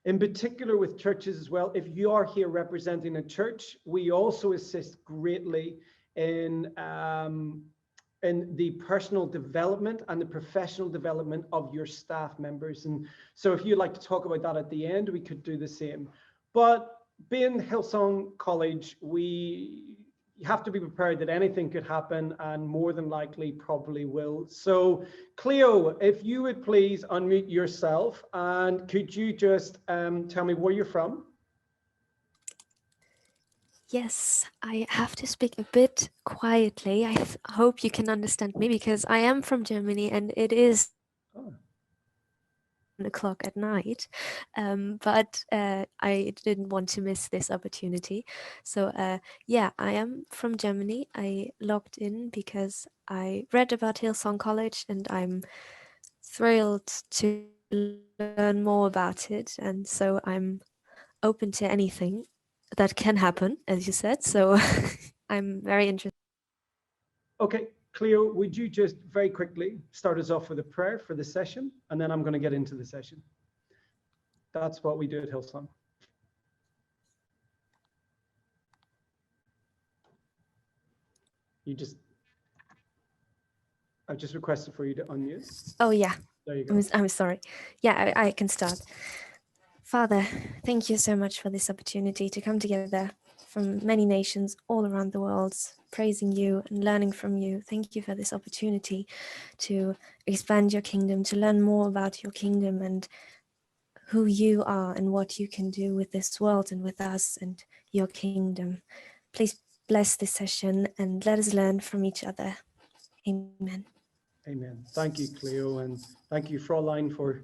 In particular with churches as well, if you are here representing a church, we also assist greatly in the personal development and the professional development of your staff members. And so if you'd like to talk about that at the end, we could do the same. But being Hillsong College, you have to be prepared that anything could happen, and more than likely probably will. So Cleo, if you would please unmute yourself, and could you just tell me where you're from? Yes, I have to speak a bit quietly. I hope you can understand me because I am from Germany and it is 1 o'clock at night. But I didn't want to miss this opportunity. So yeah, I am from Germany. I logged in because I read about Hillsong College and I'm thrilled to learn more about it. And so I'm open to anything that can happen, as you said. So I'm very interested. Okay, Cleo, would you just very quickly start us off with a prayer for the session, and then I'm going to get into the session. That's what we do at Hillsong. I've just requested for you to unmute. Oh yeah, there you go. I'm sorry. Yeah, I can start. Father, thank you so much for this opportunity to come together from many nations all around the world, praising you and learning from you. Thank you for this opportunity to expand your kingdom, to learn more about your kingdom and who you are and what you can do with this world and with us and your kingdom. Please bless this session and let us learn from each other. Amen. Amen. Thank you, Cleo, and thank you, Fraulein, for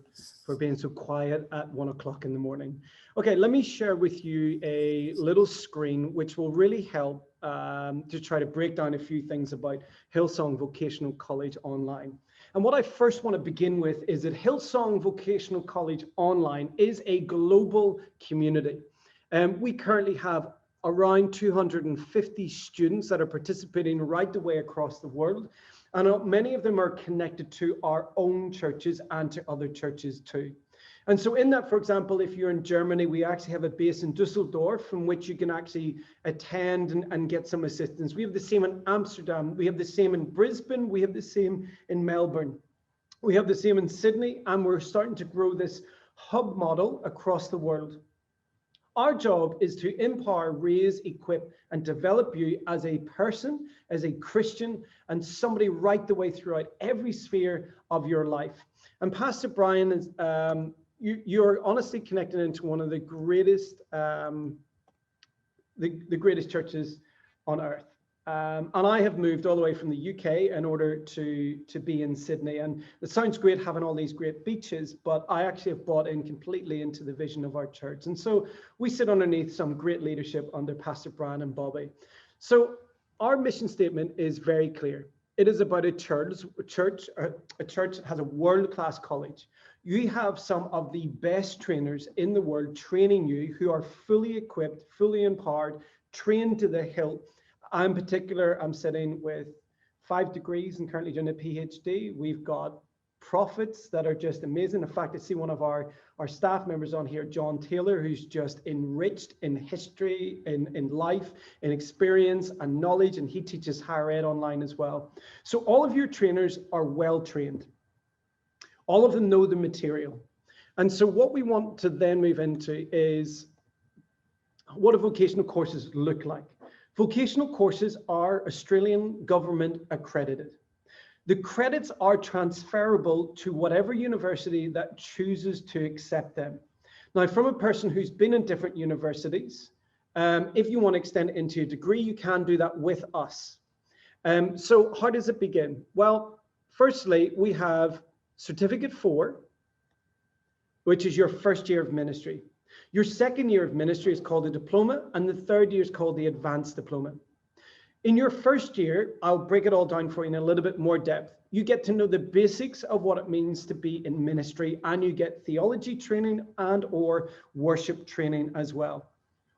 being so quiet at 1 o'clock in the morning. Okay, let me share with you a little screen which will really help to try to break down a few things about Hillsong Vocational College Online. And what I first want to begin with is that Hillsong Vocational College Online is a global community. We currently have around 250 students that are participating right the way across the world. And many of them are connected to our own churches and to other churches too. And so in that, for example, if you're in Germany, we actually have a base in Dusseldorf from which you can actually attend and get some assistance. We have the same in Amsterdam. We have the same in Brisbane. We have the same in Melbourne. We have the same in Sydney, and we're starting to grow this hub model across the world. Our job is to empower, raise, equip, and develop you as a person, as a Christian, and somebody right the way throughout every sphere of your life. And Pastor Brian, is, you're honestly connected into one of the greatest, the greatest churches on earth. And I have moved all the way from the UK in order to be in Sydney. And it sounds great having all these great beaches, but I actually have bought in completely into the vision of our church. And so we sit underneath some great leadership under Pastor Brian and Bobby. So our mission statement is very clear. It is about a church that has a world-class college. You have some of the best trainers in the world training you who are fully equipped, fully empowered, trained to the hilt. In particular, I'm sitting with 5 degrees and currently doing a PhD. We've got prophets that are just amazing. In fact, I see one of our staff members on here, John Taylor, who's just enriched in history, in life, in experience and knowledge, and he teaches higher ed online as well. So all of your trainers are well trained. All of them know the material. And so what we want to then move into is what do vocational courses look like? Vocational courses are Australian government accredited. The credits are transferable to whatever university that chooses to accept them. Now, from a person who's been in different universities, if you want to extend it into a degree, you can do that with us. So how does it begin? Well, firstly, we have Certificate 4, which is your first year of ministry. Your second year of ministry is called a diploma, and the third year is called the advanced diploma. In your first year, I'll break it all down for you in a little bit more depth. You get to know the basics of what it means to be in ministry, and you get theology training and or worship training as well.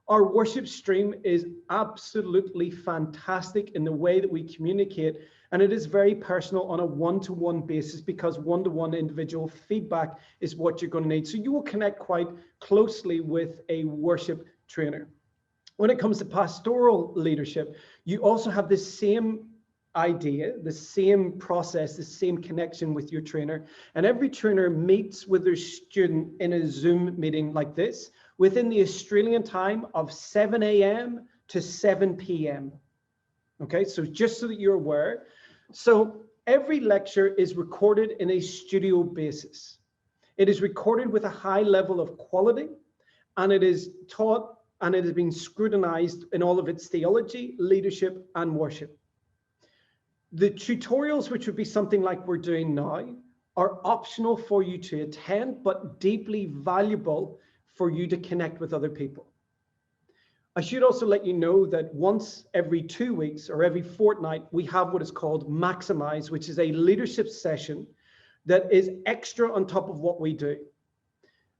Our worship stream is absolutely fantastic in the way that we communicate And it is very personal on a one-to-one basis, because one-to-one individual feedback is what you're going to need. So you will connect quite closely with a worship trainer. When it comes to pastoral leadership, you also have the same idea, the same process, the same connection with your trainer. And every trainer meets with their student in a Zoom meeting like this within the Australian time of 7 a.m. to 7 p.m. Okay, so just so that you're aware. So every lecture is recorded in a studio basis. It is recorded with a high level of quality, and it is taught and it has been scrutinized in all of its theology, leadership, and worship. The tutorials, which would be something like we're doing now, are optional for you to attend, but deeply valuable for you to connect with other people. I should also let you know that once every 2 weeks or every fortnight, we have what is called Maximize, which is a leadership session that is extra on top of what we do.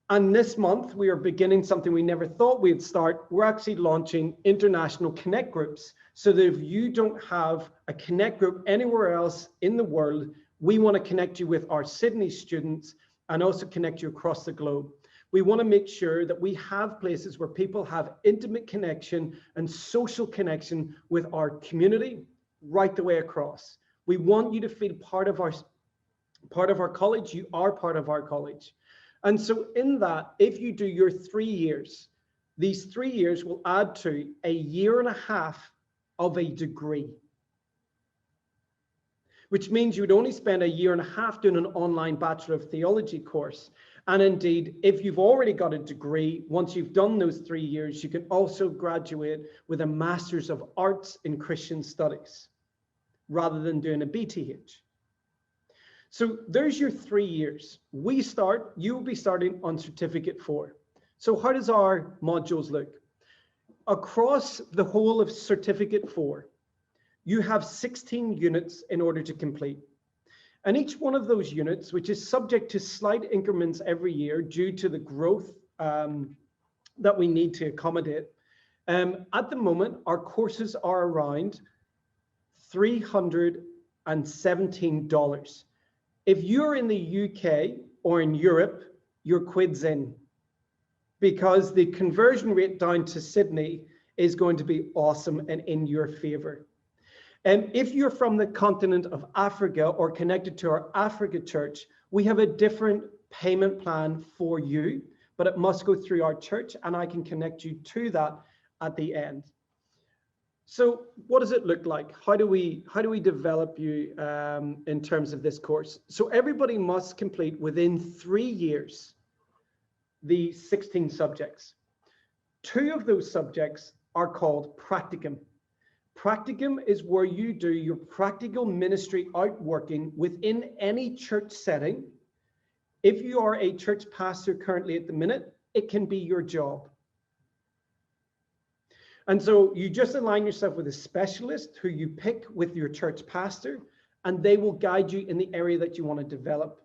And this month, we are beginning something we never thought we'd start. We're actually launching international connect groups, so that if you don't have a connect group anywhere else in the world, we want to connect you with our Sydney students and also connect you across the globe. We want to make sure that we have places where people have intimate connection and social connection with our community right the way across. We want you to feel part of our college. You are part of our college. And so in that, if you do your 3 years, these 3 years will add to a year and a half of a degree, which means you would only spend a year and a half doing an online Bachelor of Theology course. And indeed, if you've already got a degree, once you've done those 3 years, you can also graduate with a Master's of Arts in Christian Studies, rather than doing a BTH. So there's your 3 years. You will be starting on Certificate 4. So how does our modules look? Across the whole of Certificate 4, you have 16 units in order to complete. And each one of those units, which is subject to slight increments every year due to the growth that we need to accommodate, at the moment, our courses are around $317. If you're in the UK or in Europe, your quid's in, because the conversion rate down to Sydney is going to be awesome and in your favor. And if you're from the continent of Africa or connected to our Africa church, we have a different payment plan for you, but it must go through our church, and I can connect you to that at the end. So what does it look like? How do we develop you in terms of this course? So everybody must complete within 3 years the 16 subjects. 2 of those subjects are called Practicum. Practicum is where you do your practical ministry outworking within any church setting. If you are a church pastor currently at the minute, it can be your job. And so you just align yourself with a specialist who you pick with your church pastor, and they will guide you in the area that you want to develop.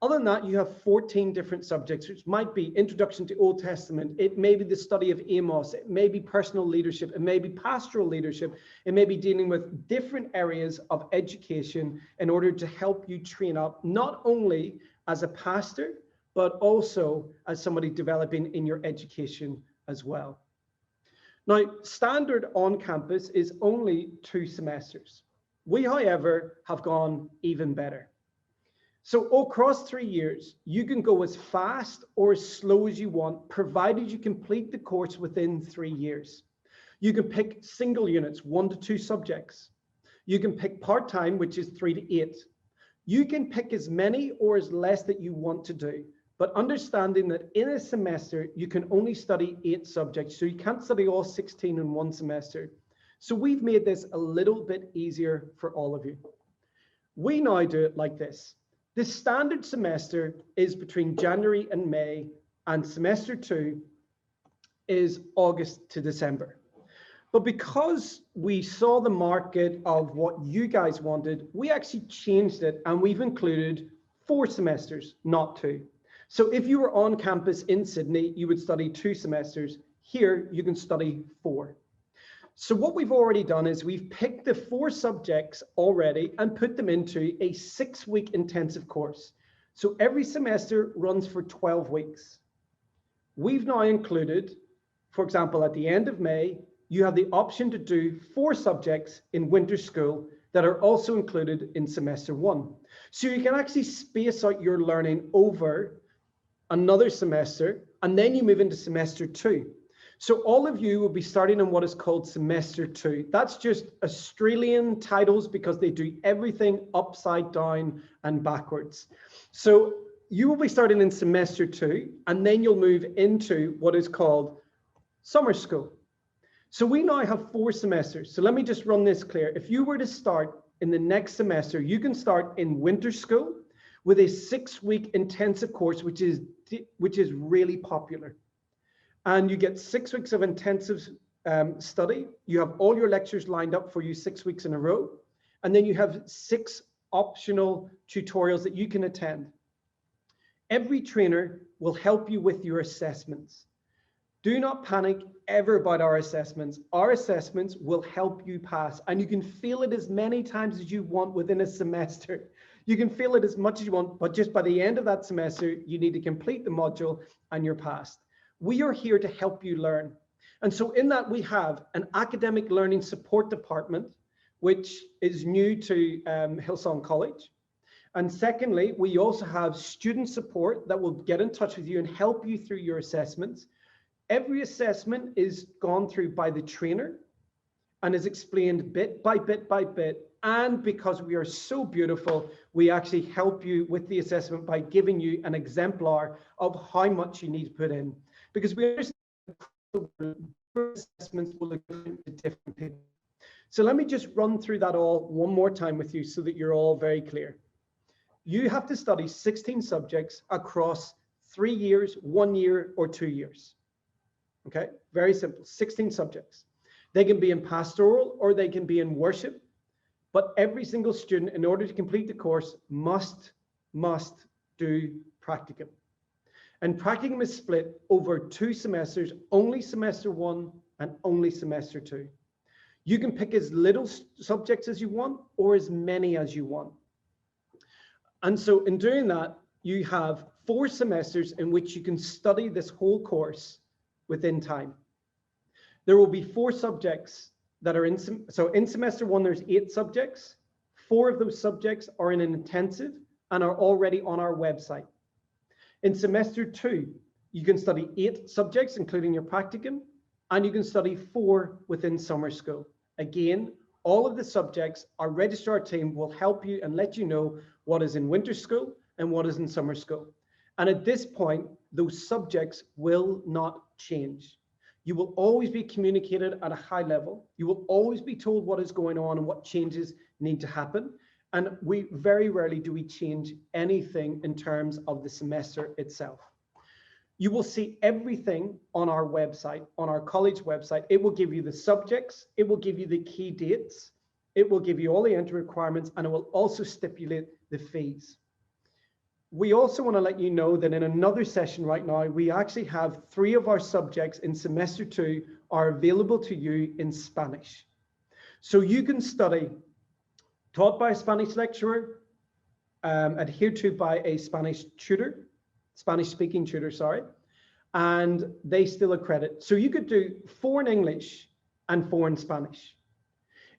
Other than that, you have 14 different subjects, which might be Introduction to Old Testament. It may be the study of Amos. It may be personal leadership. It may be pastoral leadership. It may be dealing with different areas of education in order to help you train up, not only as a pastor, but also as somebody developing in your education as well. Now, standard on campus is only 2 semesters. We, however, have gone even better. So across 3 years, you can go as fast or as slow as you want, provided you complete the course within 3 years. You can pick single units, 1 to 2 subjects. You can pick part-time, which is 3 to 8. You can pick as many or as less that you want to do, but understanding that in a semester, you can only study 8 subjects. So you can't study all 16 in one semester. So we've made this a little bit easier for all of you. We now do it like this. The standard semester is between January and May, and semester 2 is August to December. But because we saw the market of what you guys wanted, we actually changed it, and we've included 4 semesters, not 2. So if you were on campus in Sydney, you would study 2 semesters. Here, you can study 4. So what we've already done is we've picked the 4 subjects already and put them into a 6-week intensive course. So every semester runs for 12 weeks. We've now included, for example, at the end of May, you have the option to do 4 subjects in winter school that are also included in semester 1. So you can actually space out your learning over another semester, and then you move into semester 2. So all of you will be starting on what is called semester 2. That's just Australian titles because they do everything upside down and backwards. So you will be starting in semester 2, and then you'll move into what is called summer school. So we now have 4 semesters. So let me just run this clear. If you were to start in the next semester, you can start in winter school with a 6-week intensive course, which is really popular. And you get 6 weeks of intensive study. You have all your lectures lined up for you 6 weeks in a row. And then you have 6 optional tutorials that you can attend. Every trainer will help you with your assessments. Do not panic ever about our assessments. Our assessments will help you pass, and you can fail it as many times as you want within a semester. You can fail it as much as you want, but just by the end of that semester, you need to complete the module and you're passed. We are here to help you learn. And so in that, we have an academic learning support department, which is new to Hillsong College. And secondly, we also have student support that will get in touch with you and help you through your assessments. Every assessment is gone through by the trainer and is explained bit by bit by bit. And because we are so beautiful, we actually help you with the assessment by giving you an exemplar of how much you need to put in. Because we understand assessments will look different to different people. So let me just run through that all one more time with you so that you're all very clear. You have to study 16 subjects across 3 years, 1 year, or 2 years. Okay, very simple, 16 subjects. They can be in pastoral or they can be in worship, but every single student, in order to complete the course, must do practicum. And practicum is split over 2 semesters, only semester 1 and only semester 2. You can pick as little subjects as you want or as many as you want. And so in doing that, you have 4 semesters in which you can study this whole course within time. There will be 4 subjects that are in semester 1, there's 8 subjects. 4 of those subjects are in an intensive and are already on our website. In semester 2, you can study 8 subjects, including your practicum, and you can study 4 within summer school. Again, all of the subjects, our registrar team will help you and let you know what is in winter school and what is in summer school. And at this point, those subjects will not change. You will always be communicated at a high level. You will always be told what is going on and what changes need to happen. And we very rarely do we change anything in terms of the semester itself. You will see everything on our website, on our college website. It will give you the subjects, it will give you the key dates, it will give you all the entry requirements, and it will also stipulate the fees. We also want to let you know that in another session right now, we actually have 3 of our subjects in semester 2 are available to you in Spanish. So you can study taught by a Spanish lecturer, adhered to by a Spanish tutor, Spanish speaking tutor, sorry, and they still accredit. So you could do 4 in English and 4 in Spanish.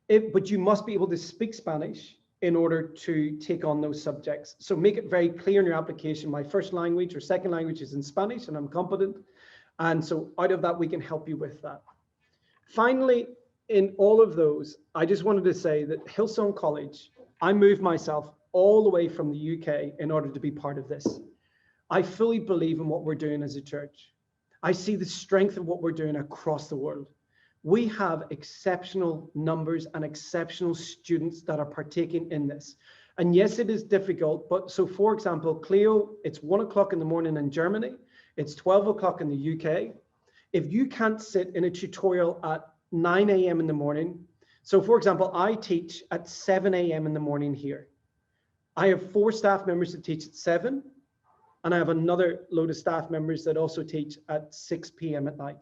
But you must be able to speak Spanish in order to take on those subjects. So make it very clear in your application, my first language or second language is in Spanish and I'm competent. And so out of that, we can help you with that. Finally, in all of those, I just wanted to say that Hillsong College, I moved myself all the way from the UK in order to be part of this. I fully believe in what we're doing as a church. I see the strength of what we're doing across the world. We have exceptional numbers and exceptional students that are partaking in this. And yes, it is difficult, but so for example, Cleo, it's 1 o'clock in the morning in Germany, it's 12 o'clock in the UK. If you can't sit in a tutorial at 9 a.m. in the morning, so for example, I teach at 7 a.m. in the morning here. I have 4 staff members that teach at 7, and I have another load of staff members that also teach at 6 p.m. at night.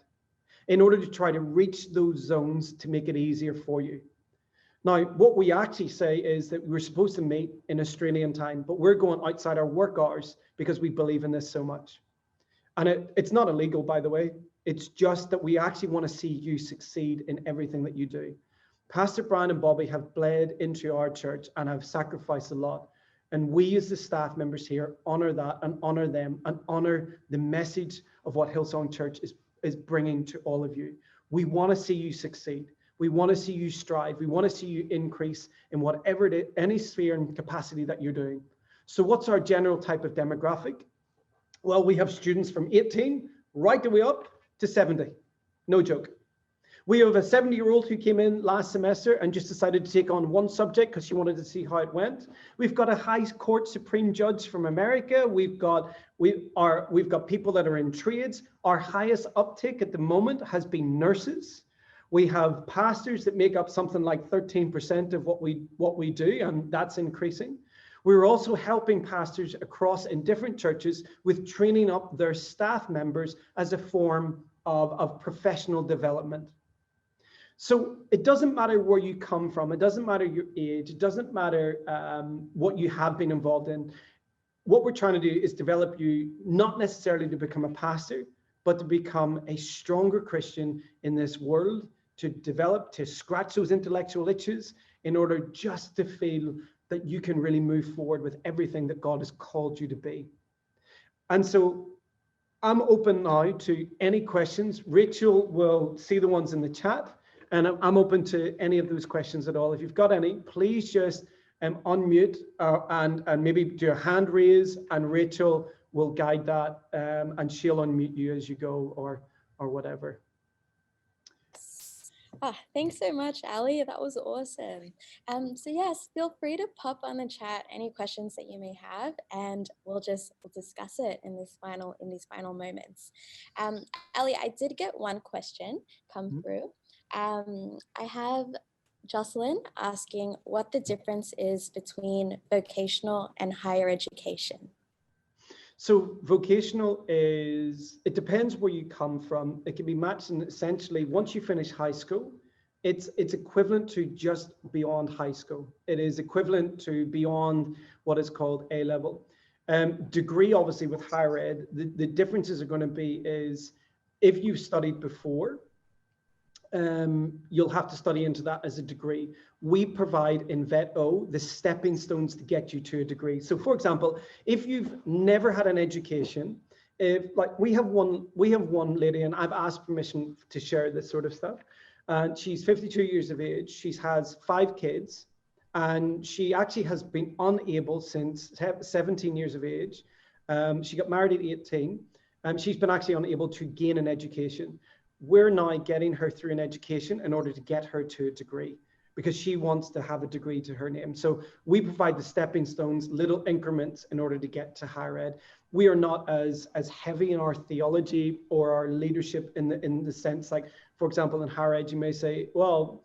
in order to try to reach those zones to make it easier for you. Now, what we actually say is that we're supposed to meet in Australian time, but we're going outside our work hours because we believe in this so much. And it's not illegal, by the way. It's just that we actually want to see you succeed in everything that you do. Pastor Brian and Bobby have bled into our church and have sacrificed a lot. And we as the staff members here honor that and honor them and honor the message of what Hillsong Church is bringing to all of you. We want to see you succeed. We want to see you strive. We want to see you increase in whatever it is, any sphere and capacity that you're doing. So what's our general type of demographic? Well, we have students from 18 right the way up to 70. No joke. We have a 70-year-old who came in last semester and just decided to take on one subject because she wanted to see how it went. We've got a high court supreme judge from America. We've got people that are in trades. Our highest uptake at the moment has been nurses. We have pastors that make up something like 13% of what we do, and that's increasing. We're also helping pastors across in different churches with training up their staff members as a form of professional development. So it doesn't matter where you come from. It doesn't matter your age. It doesn't matter what you have been involved in. What we're trying to do is develop you not necessarily to become a pastor, but to become a stronger Christian in this world, to develop, to scratch those intellectual itches in order just to feel that you can really move forward with everything that God has called you to be. And so I'm open now to any questions. Rachel will see the ones in the chat, and I'm open to any of those questions at all. If you've got any, please just unmute and maybe do a hand raise, and Rachel will guide that, and she'll unmute you as you go or whatever. Thanks so much, Ali. That was awesome. So yes, feel free to pop on the chat any questions that you may have, and we'll discuss it in these final moments. Ali, I did get one question come through. I have Jocelyn asking what the difference is between vocational and higher education. So vocational it depends where you come from. It can be matched, and essentially once you finish high school, it's equivalent to just beyond high school. It is equivalent to beyond what is called A level. Degree, obviously with higher ed, the differences are going to be is if you've studied before, you'll have to study into that as a degree. We provide in Vet-O the stepping stones to get you to a degree. So for example, if you've never had an education, we have one lady, and I've asked permission to share this sort of stuff. And she's 52 years of age. She has 5 kids, and she actually has been unable since 17 years of age. She got married at 18, and she's been actually unable to gain an education. We're now getting her through an education in order to get her to a degree, because she wants to have a degree to her name. So we provide the stepping stones, little increments in order to get to higher ed. We are not as heavy in our theology or our leadership in the sense, like, for example, in higher ed, you may say, well,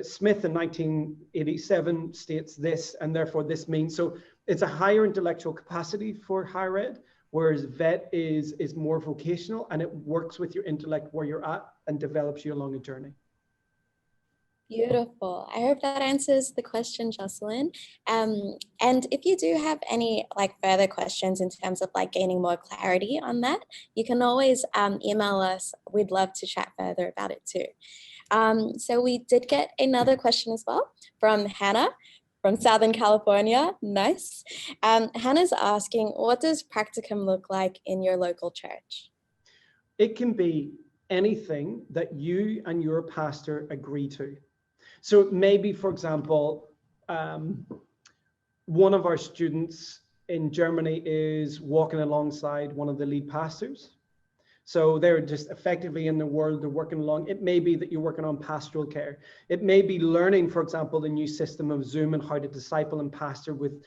Smith in 1987 states this, and therefore this means. So it's a higher intellectual capacity for higher ed, whereas vet is more vocational, and it works with your intellect where you're at and develops you along a journey. Beautiful. I hope that answers the question, Jocelyn. And if you do have any further questions in terms of gaining more clarity on that, you can always email us. We'd love to chat further about it too. So we did get another question as well from Hannah from Southern California. Nice. Hannah's asking, what does Practicum look like in your local church? It can be anything that you and your pastor agree to. So maybe, for example, one of our students in Germany is walking alongside one of the lead pastors. So they're just effectively in the world, they're working along. It may be that you're working on pastoral care. It may be learning, for example, the new system of Zoom and how to disciple and pastor with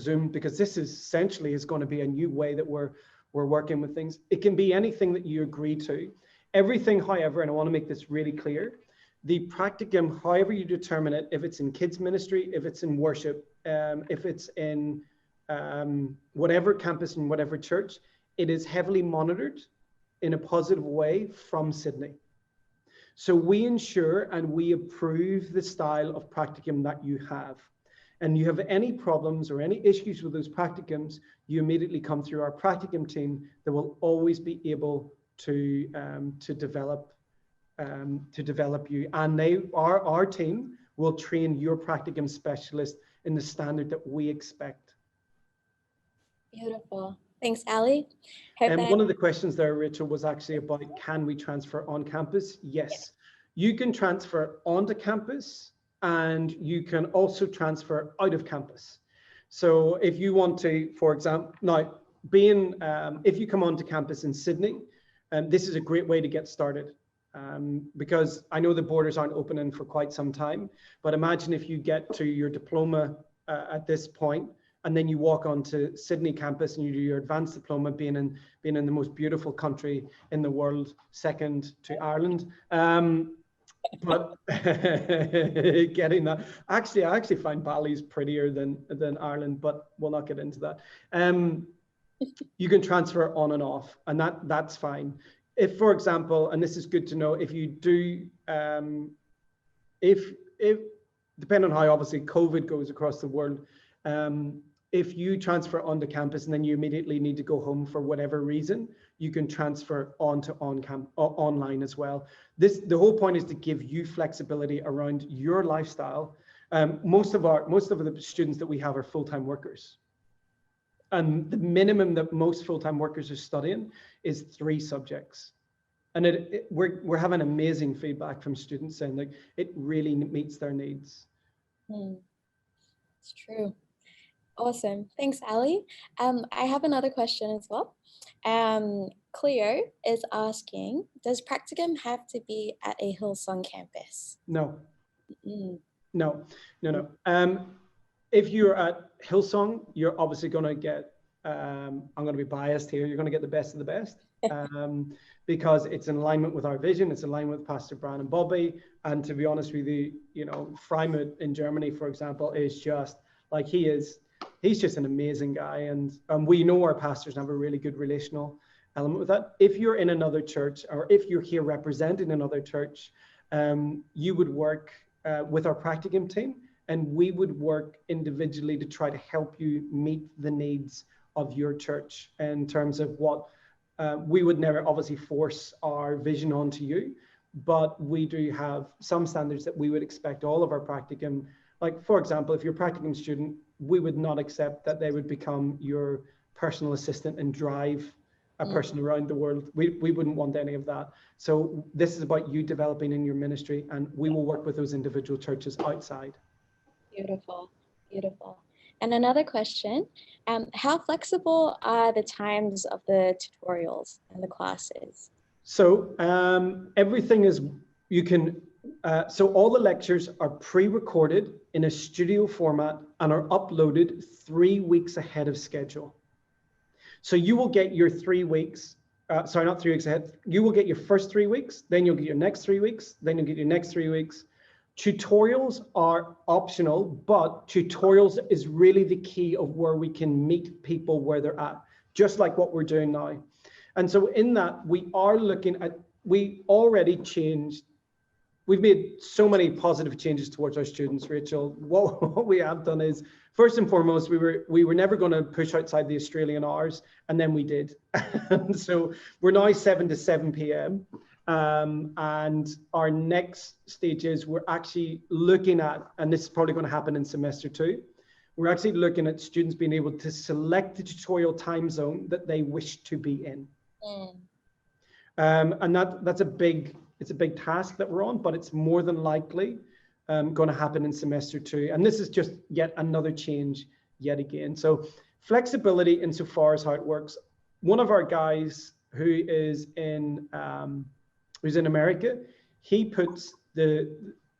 Zoom, because this is essentially is going to be a new way that we're working with things. It can be anything that you agree to. Everything, however, and I want to make this really clear, the practicum, however you determine it, if it's in kids ministry, if it's in worship, if it's in whatever campus and whatever church, it is heavily monitored in a positive way from Sydney. So we ensure and we approve the style of practicum that you have. And you have any problems or any issues with those practicums, you immediately come through our practicum team that will always be able to develop you. And our team will train your practicum specialist in the standard that we expect. Beautiful. Thanks, Ali. And one of the questions there, Rachel, was actually about, can we transfer on campus? Yes, you can transfer onto campus, and you can also transfer out of campus. So if you want to, for example, now if you come onto campus in Sydney, this is a great way to get started. Because I know the borders aren't opening for quite some time, but imagine if you get to your diploma at this point, and then you walk onto Sydney campus and you do your advanced diploma, being in the most beautiful country in the world, second to Ireland. But getting that, I actually find Bali's prettier than Ireland, but we'll not get into that. You can transfer on and off, and that's fine. If, for example, and this is good to know, if you do, if depending on how obviously COVID goes across the world, if you transfer onto campus and then you immediately need to go home for whatever reason, you can transfer onto online as well. The whole point is to give you flexibility around your lifestyle. Most of the students that we have are full-time workers. And the minimum that most full-time workers are studying is 3 subjects. And we're having amazing feedback from students saying like it really meets their needs. It's true. Awesome. Thanks, Ali. I have another question as well. Cleo is asking, does Practicum have to be at a Hillsong campus? No. No. If you're at Hillsong, you're obviously going to get, I'm going to be biased here, you're going to get the best of the best. Because it's in alignment with our vision, it's in alignment with Pastor Brian and Bobby. And to be honest with you, Freimut in Germany, for example, is just like he's just an amazing guy. And we know our pastors have a really good relational element with that. If you're in another church, or if you're here representing another church, you would work with our Practicum team, and we would work individually to try to help you meet the needs of your church in terms of what we would never obviously force our vision onto you, but we do have some standards that we would expect all of our Practicum. Like, for example, if you're a Practicum student, we would not accept that they would become your personal assistant and drive a person around the world. We wouldn't want any of that. So this is about you developing in your ministry, and we will work with those individual churches outside. Beautiful, beautiful. And another question, how flexible are the times of the tutorials and the classes? So everything is, you can, so all the lectures are pre-recorded in a studio format and are uploaded 3 weeks ahead of schedule. So you will get your 3 weeks, sorry, not 3 weeks ahead. You will get your first 3 weeks, then you'll get your next 3 weeks, then you'll get your next 3 weeks. Tutorials are optional, but tutorials is really the key of where we can meet people where they're at, just like what we're doing now. And so in that, we are looking at, we already changed, we've made so many positive changes towards our students, Rachel. What we have done is, first and foremost, we were never going to push outside the Australian hours, and then we did. And so we're now 7 to 7 p.m. And our next stage is we're actually looking at, and this is probably going to happen in semester 2, we're actually looking at students being able to select the tutorial time zone that they wish to be in. And that's a big task that we're on, but it's more than likely going to happen in semester 2. And this is just yet another change yet again. So flexibility insofar as how it works. One of our guys who is in America, he puts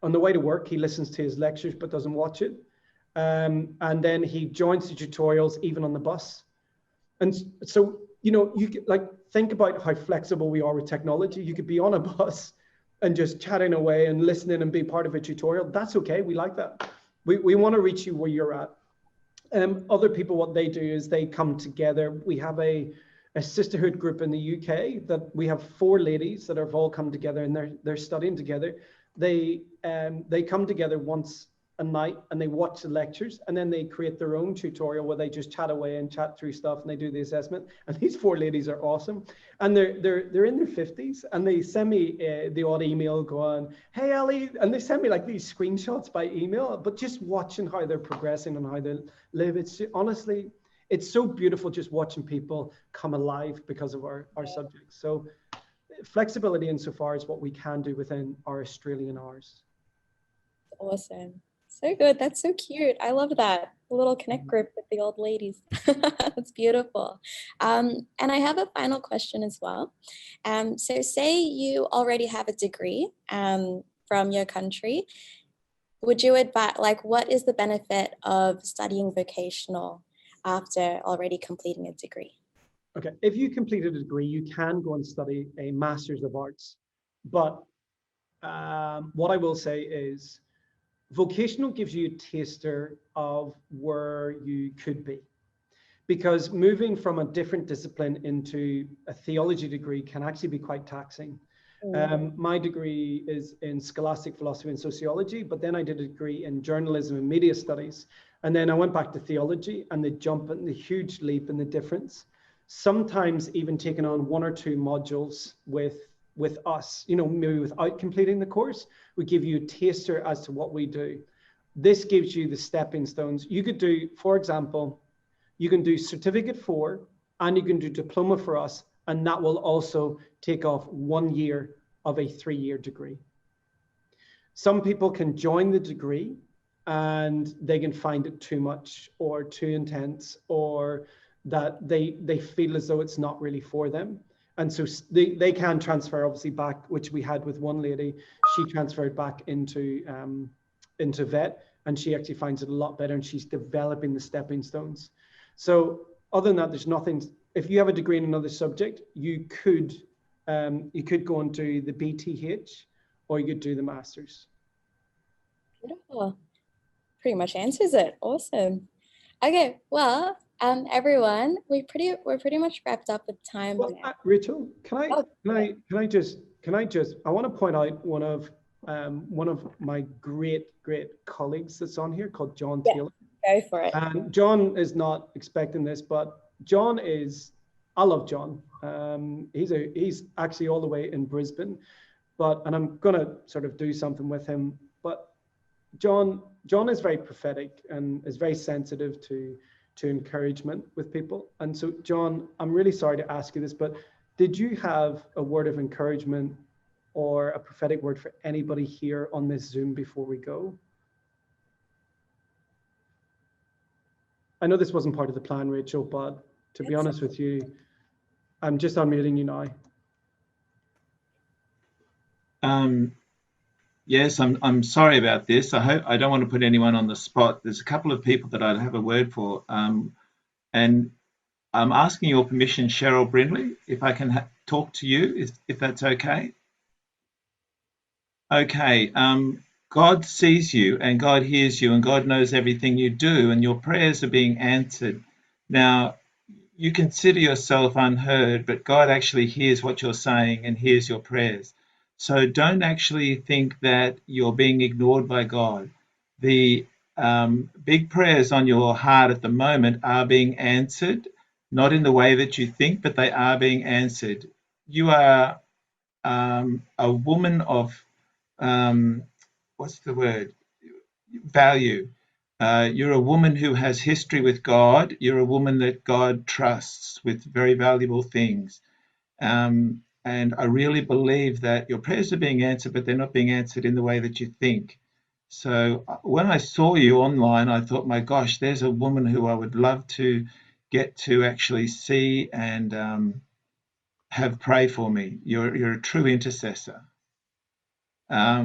on the way to work, he listens to his lectures but doesn't watch it. And then he joins the tutorials even on the bus. And so, you could, like, think about how flexible we are with technology. You could be on a bus and just chatting away and listening and be part of a tutorial. That's okay. We like that. We want to reach you where you're at. Other people, what they do is they come together. We have a sisterhood group in the UK that we have 4 ladies that have all come together, and they're studying together. They come together once a night and they watch the lectures, and then they create their own tutorial where they just chat away and chat through stuff, and they do the assessment. And these 4 ladies are awesome, and they're in their 50s, and they send me the odd email going, "Hey Ali," and they send me like these screenshots by email, but just watching how they're progressing and how they live. It's honestly, it's so beautiful just watching people come alive because of our subjects. So flexibility insofar as what we can do within our Australian hours. Awesome. So good. That's so cute. I love that. A little connect group with the old ladies. That's beautiful. And I have a final question as well. So say you already have a degree from your country. Would you advise, like, what is the benefit of studying vocational after already completing a degree? Okay, if you completed a degree, you can go and study a Master's of Arts. But what I will say is vocational gives you a taster of where you could be. Because moving from a different discipline into a theology degree can actually be quite taxing. My degree is in scholastic philosophy and sociology, but then I did a degree in journalism and media studies. And then I went back to theology, and the jump and the huge leap and the difference, sometimes even taking on 1 or 2 modules with us, you know, maybe without completing the course, we give you a taster as to what we do. This gives you the stepping stones. You could do, for example, you can do certificate 4 and you can do diploma for us, and that will also take off 1 year of a 3-year degree. Some people can join the degree and they can find it too much or too intense, or that they feel as though it's not really for them. And so they can transfer obviously back, which we had with one lady. She transferred back into vet, and she actually finds it a lot better, and she's developing the stepping stones. So other than that, there's nothing. If you have a degree in another subject, you could go and do the BTH, or you could do the Masters. Beautiful. Pretty much answers it. Awesome. Okay, well, everyone, we're pretty much wrapped up with time Well, now. Rachel, can I I want to point out one of my great colleagues that's on here called John Taylor. Go for it. And John is not expecting this, but John is, I love John. He's actually all the way in Brisbane, and I'm gonna sort of do something with him. But John is very prophetic and is very sensitive to encouragement with people. And so, John, I'm really sorry to ask you this, but did you have a word of encouragement or a prophetic word for anybody here on this Zoom before we go? I know this wasn't part of the plan, Rachel, but to be honest with you, I'm just unmuting you now. Yes, I'm sorry about this. I don't want to put anyone on the spot. There's a couple of people that I'd have a word for, and I'm asking your permission, Cheryl Brindley, if I can talk to you, if that's okay. Okay. God sees you, and God hears you, and God knows everything you do, and your prayers are being answered. Now, you consider yourself unheard, but God actually hears what you're saying and hears your prayers. So don't actually think that you're being ignored by God. The big prayers on your heart at the moment are being answered, not in the way that you think, but they are being answered. You are a woman of, what's the word? Value. You're a woman who has history with God. You're a woman that God trusts with very valuable things. And I really believe that your prayers are being answered, but they're not being answered in the way that you think. So when I saw you online, I thought, my gosh, there's a woman who I would love to get to actually see and have pray for me. You're a true intercessor. I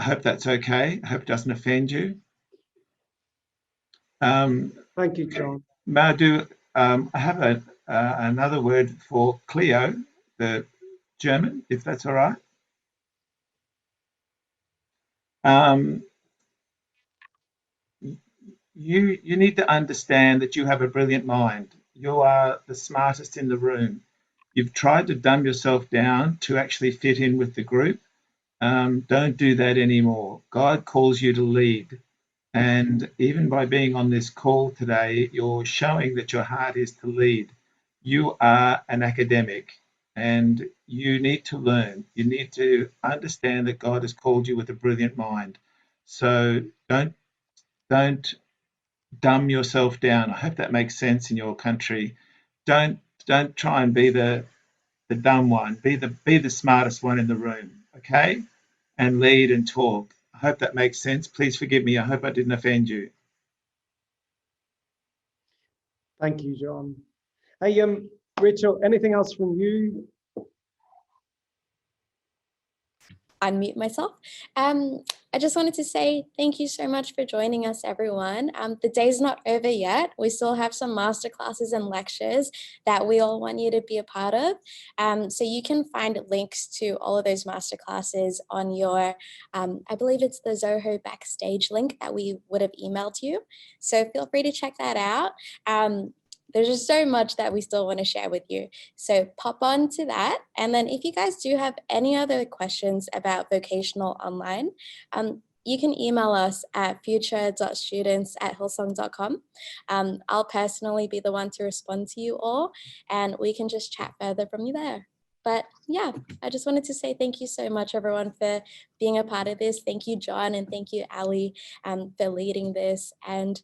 hope that's okay. I hope it doesn't offend you. Thank you, John. May I do? I have another word for Cleo, the German, if that's all right. You need to understand that you have a brilliant mind. You are the smartest in the room. You've tried to dumb yourself down to actually fit in with the group. Don't do that anymore. God calls you to lead. And even by being on this call today, you're showing that your heart is to lead. You are an academic and you need to learn. You need to understand that God has called you with a brilliant mind. So don't dumb yourself down. I hope that makes sense in your country. Don't try and be the dumb one. Be the smartest one in the room, okay? And lead and talk. I hope that makes sense. Please forgive me. I hope I didn't offend you. Thank you, John. Hey, Rachel, anything else from you? Unmute myself. I just wanted to say thank you so much for joining us, everyone. The day's not over yet. We still have some masterclasses and lectures that we all want you to be a part of. So you can find links to all of those masterclasses on your, I believe it's the Zoho Backstage link that we would have emailed you. So feel free to check that out. There's just so much that we still want to share with you. So pop on to that. And then if you guys do have any other questions about Vocational Online, you can email us at future.students@hillsong.com. I'll personally be the one to respond to you all, and we can just chat further from you there. But yeah, I just wanted to say thank you so much, everyone, for being a part of this. Thank you, John, and thank you, Ali, for leading this. And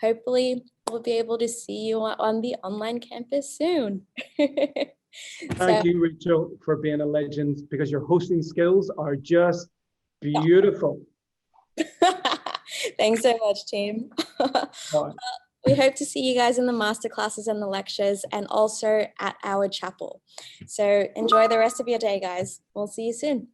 hopefully we'll be able to see you on the online campus soon. Thank you, Rachel, for being a legend, because your hosting skills are just beautiful. Thanks so much, team. We hope to see you guys in the masterclasses and the lectures, and also at our chapel. So enjoy the rest of your day, guys. We'll see you soon.